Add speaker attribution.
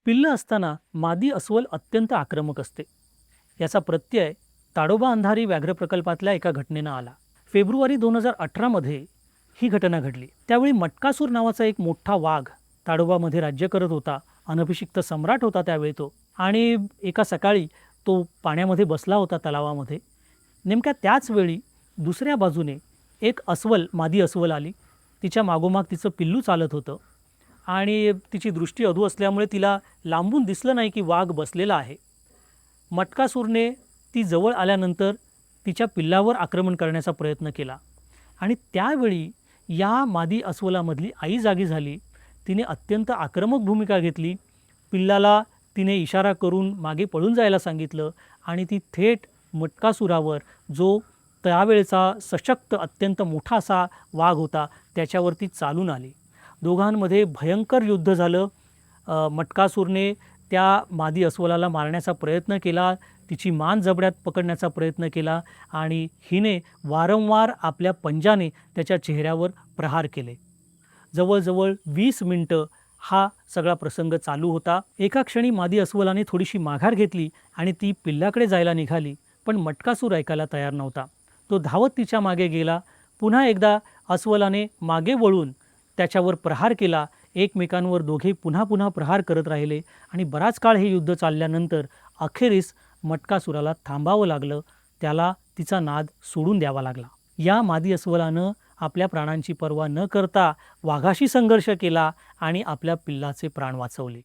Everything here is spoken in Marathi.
Speaker 1: पिल्लं असताना मादी अस्वल अत्यंत आक्रमक असते. याचा प्रत्यय ताडोबा अंधारी व्याघ्र प्रकल्पातल्या एका घटनेनं आला. फेब्रुवारी 2018 मध्ये ही घटना घडली. त्यावेळी मटकासूर नावाचा एक मोठा वाघ ताडोबामध्ये राज्य करत होता. अनभिषिक्त सम्राट होता त्यावेळी तो. आणि एका सकाळी तो पाण्यामध्ये बसला होता तलावामध्ये. नेमक्या त्याच वेळी दुसऱ्या बाजूने एक अस्वल, मादी अस्वल आली. तिच्या मागोमाग तिचं पिल्लू चालत होतं आणि तिची दृष्टी अधू असल्यामुळे तिला लांबून दिसलं नाही की वाघ बसलेला आहे. मटकासूरने ती जवळ आल्यानंतर तिच्या पिल्लावर आक्रमण करण्याचा प्रयत्न केला आणि त्यावेळी या मादी अस्वलामधली आई जागी झाली. तिने अत्यंत आक्रमक भूमिका घेतली. पिल्लाला तिने इशारा करून मागे पळून जायला सांगितलं आणि ती थेट मटकासुरावर, जो त्यावेळेचा सशक्त अत्यंत मोठा असा वाघ होता, त्याच्यावरती चालून आली. दोघांमध्ये भयंकर युद्ध झालं. मटकासूरने त्या मादी अस्वलाला मारण्याचा प्रयत्न केला, तिची मान जबड्यात पकडण्याचा प्रयत्न केला आणि हिने वारंवार आपल्या पंजाने त्याच्या चेहऱ्यावर प्रहार केले. जवळजवळ 20 मिनिटं हा सगळा प्रसंग चालू होता. एका क्षणी मादी अस्वलाने थोडीशी माघार घेतली आणि ती पिल्लाकडे जायला निघाली, पण मटकासूर ऐकायला तयार नव्हता. तो धावत तिच्या मागे गेला. पुन्हा एकदा अस्वलाने मागे वळून त्याच्यावर प्रहार केला. एकमेकांवर दोघे पुन्हा पुन्हा प्रहार करत राहिले आणि बराच काळ हे युद्ध चालल्यानंतर अखेरीस मटकासुराला थांबावं लागलं. त्याला तिचा नाद सोडून द्यावा लागला. या मादी अस्वलानं आपल्या प्राणांची पर्वा न करता वाघाशी संघर्ष केला आणि आपल्या पिल्लाचे प्राण वाचवले.